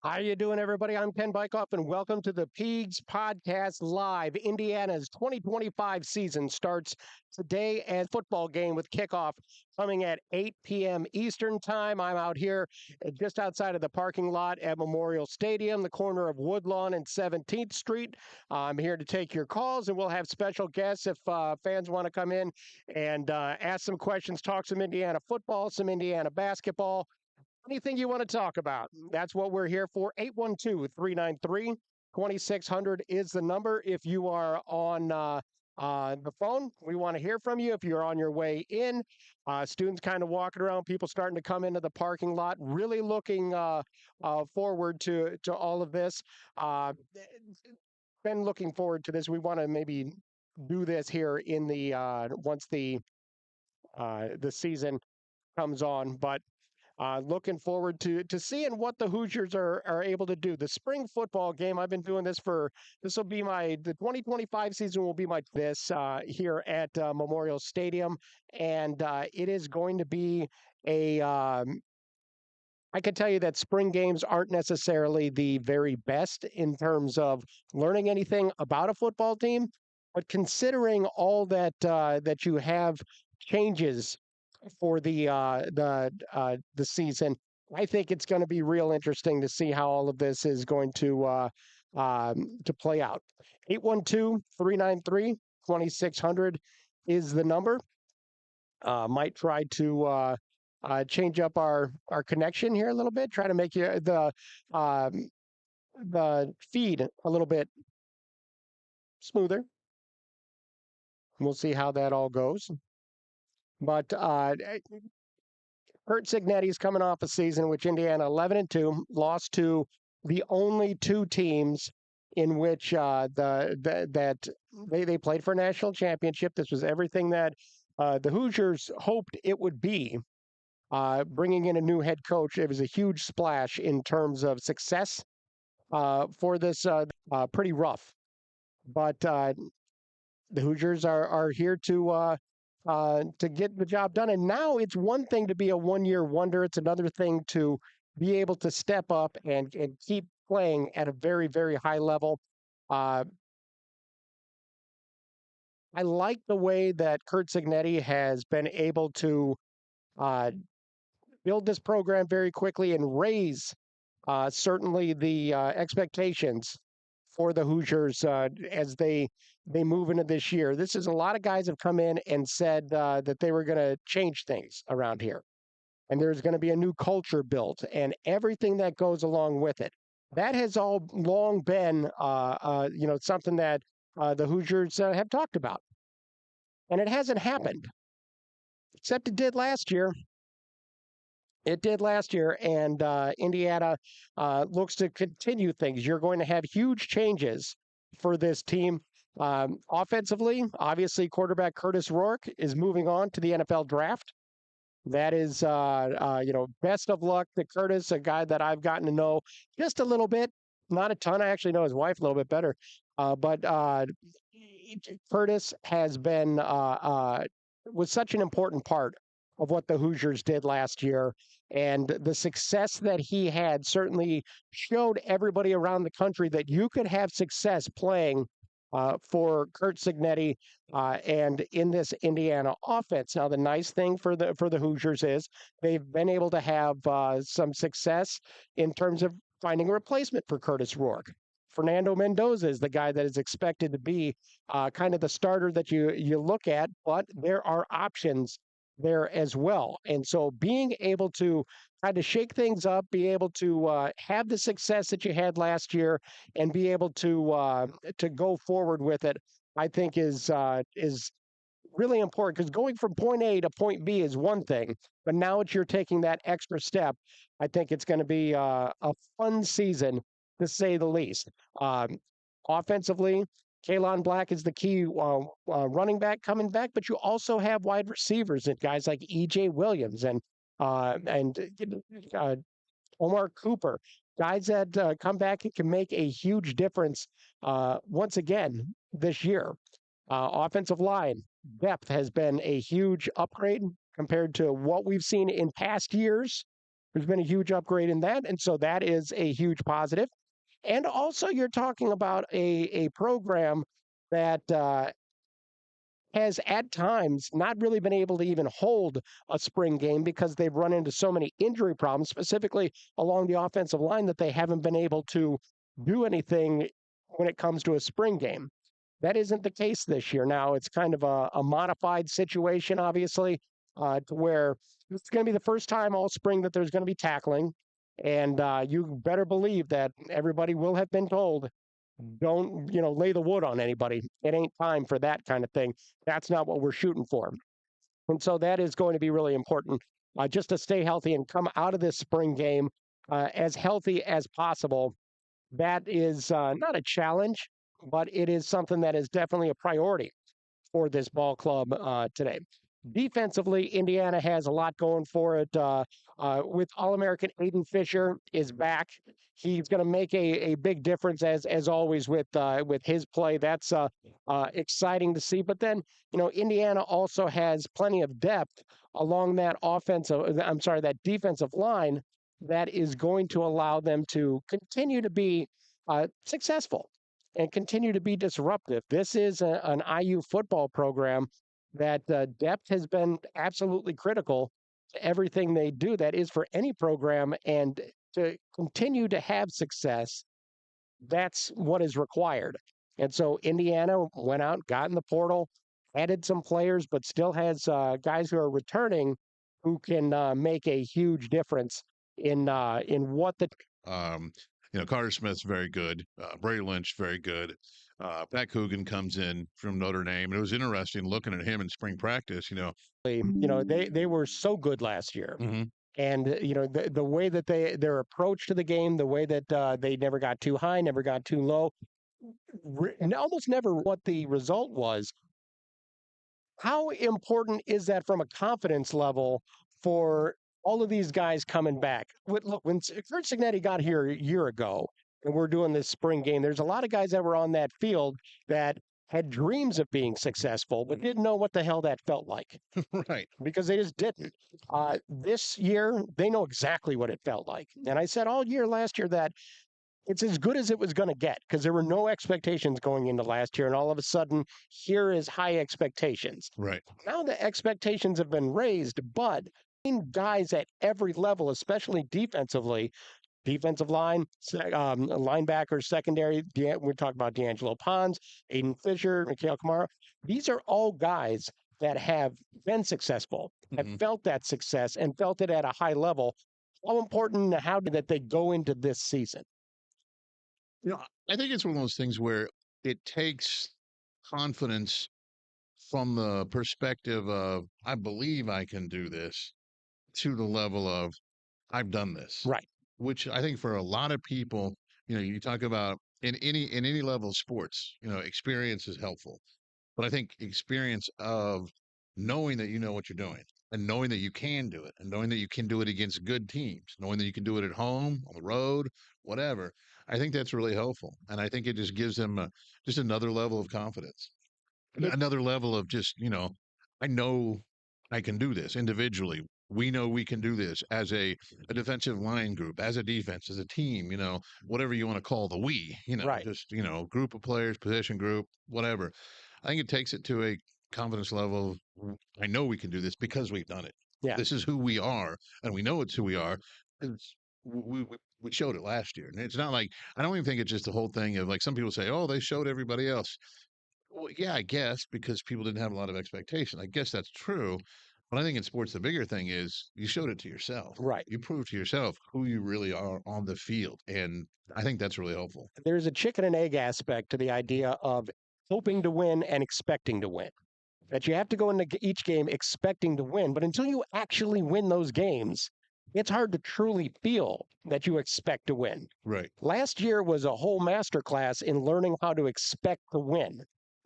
How you doing, everybody? I'm Ken Bykoff, and welcome to the Peegs Podcast Live. Indiana's 2025 season starts today at football game with kickoff coming at 8 p.m. Eastern Time. I'm out here just outside of the parking lot at Memorial Stadium, the corner of Woodlawn and 17th Street. I'm here to take your calls, and we'll have special guests if fans want to come in and ask some questions, talk some Indiana football, some Indiana basketball, anything you want to talk about. That's what we're here for. 812-393-2600 is the number. If you are on the phone, we want to hear from you. If you're on your way in, students kind of walking around, people starting to come into the parking lot, really looking forward to all of this. Been looking forward to this. We want to maybe do this here in the once the season comes on, but looking forward to seeing what the Hoosiers are able to do. The spring football game, I've been doing this for, this will be the 2025 season will be this here at Memorial Stadium. And it is going to be I can tell you that spring games aren't necessarily the very best in terms of learning anything about a football team, but considering all that you have changes for the season, I think it's going to be real interesting to see how all of this is going to play out. 812-393-2600 is the number. Might try to change up our connection here a little bit. Try to make um, the feed a little bit smoother. We'll see how that all goes. But Curt Cignetti's coming off a season which Indiana 11-2 lost to the only two teams in which that they played for a national championship. This was everything that the Hoosiers hoped it would be. Bringing in a new head coach, it was a huge splash in terms of success for this pretty rough. But the Hoosiers are here to get the job done. And now it's one thing to be a one-year wonder. It's another thing to be able to step up and keep playing at a very, very high level. Uh, I like the way that Curt Cignetti has been able to uh, build this program very quickly and raise certainly the expectations for the Hoosiers as they move into this year. This is a lot of guys have come in and said that they were going to change things around here, and there's going to be a new culture built, and everything that goes along with it. That has all long been, something that the Hoosiers have talked about, and it hasn't happened, except it did last year. It did last year, and Indiana looks to continue things. You're going to have huge changes for this team. Offensively, obviously, quarterback Curtis Rourke is moving on to the NFL draft. That is, best of luck to Curtis, a guy that I've gotten to know just a little bit, not a ton. I actually know his wife a little bit better, but Curtis has been was such an important part of what the Hoosiers did last year. And the success that he had certainly showed everybody around the country that you could have success playing for Curt Cignetti and in this Indiana offense. Now, the nice thing for the Hoosiers is they've been able to have some success in terms of finding a replacement for Curtis Rourke. Fernando Mendoza is the guy that is expected to be kind of the starter that you look at, but there are options there as well. And so being able to kind of shake things up, be able to have the success that you had last year, and be able to go forward with it, I think is really important, because going from point A to point B is one thing, but now that you're taking that extra step, I think it's going to be a fun season to say the least. Um, Offensively, Kalon Black is the key running back coming back, but you also have wide receivers and guys like E.J. Williams and uh, Omar Cooper, guys that come back and can make a huge difference once again this year. Offensive line depth has been a huge upgrade compared to what we've seen in past years. There's been a huge upgrade in that, and so that is a huge positive. And also, you're talking about a program that has at times not really been able to even hold a spring game because they've run into so many injury problems, specifically along the offensive line, that they haven't been able to do anything when it comes to a spring game. That isn't the case this year. Now, it's kind of a modified situation, obviously, to where it's going to be the first time all spring that there's going to be tackling. And you better believe that everybody will have been told, don't, lay the wood on anybody. It ain't time for that kind of thing. That's not what we're shooting for. And so that is going to be really important, just to stay healthy and come out of this spring game as healthy as possible. That is not a challenge, but it is something that is definitely a priority for this ball club today. Defensively, Indiana has a lot going for it. With All-American Aiden Fisher is back. He's going to make a big difference as always with his play. That's exciting to see. But then Indiana also has plenty of depth along that that defensive line that is going to allow them to continue to be successful and continue to be disruptive. This is an IU football program that depth has been absolutely critical to everything they do. That is for any program, and to continue to have success, that's what is required. And so Indiana went out, got in the portal, added some players, but still has guys who are returning who can make a huge difference in what the Um, Carter Smith's very good. Bray Lynch, very good. Pat Coogan comes in from Notre Dame. It was interesting looking at him in spring practice. they were so good last year. Mhm. And the way that their approach to the game, the way that they never got too high, never got too low, and almost never what the result was. How important is that from a confidence level for all of these guys coming back? Look, when Kurt Signetti got here a year ago, and we're doing this spring game, there's a lot of guys that were on that field that had dreams of being successful, but didn't know what the hell that felt like. Right. Because they just didn't. This year, they know exactly what it felt like. And I said all year last year that it's as good as it was going to get because there were no expectations going into last year. And all of a sudden, here is high expectations. Right. Now the expectations have been raised, but guys at every level, especially defensively, defensive line, linebackers, secondary. We're talking about D'Angelo Pons, Aiden Fisher, Mikhail Kamara. These are all guys that have been successful, have Mhm. felt that success, and felt it at a high level. How important and how did that they go into this season? I think it's one of those things where it takes confidence from the perspective of, I believe I can do this, to the level of, I've done this, Right. which I think for a lot of people, you talk about in any level of sports, experience is helpful. But I think experience of knowing that you know what you're doing and knowing that you can do it and knowing that you can do it against good teams, knowing that you can do it at home, on the road, whatever. I think that's really helpful. And I think it just gives them just another level of confidence, It, another level of just, I know I can do this individually. We know we can do this as a defensive line group, as a defense, as a team, whatever you want to call the we, right. just, group of players, position group, whatever. I think it takes it to a confidence level of, I know we can do this because we've done it. Yeah. This is who we are, and we know it's who we are. It's, we showed it last year. And it's not like, I don't even think it's just the whole thing of like some people say, oh, they showed everybody else. Well, yeah, I guess because people didn't have a lot of expectation. I guess that's true. But I think in sports, the bigger thing is you showed it to yourself. Right. You proved to yourself who you really are on the field. And I think that's really helpful. There's a chicken and egg aspect to the idea of hoping to win and expecting to win. That you have to go into each game expecting to win, but until you actually win those games, it's hard to truly feel that you expect to win. Right. Last year was a whole masterclass in learning how to expect to win.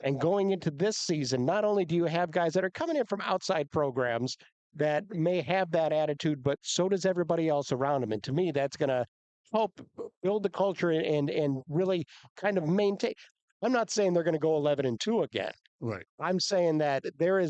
And going into this season, not only do you have guys that are coming in from outside programs that may have that attitude, but so does everybody else around them. And to me, that's going to help build the culture and really kind of maintain. I'm not saying they're going to go 11-2 again. Right. I'm saying that there is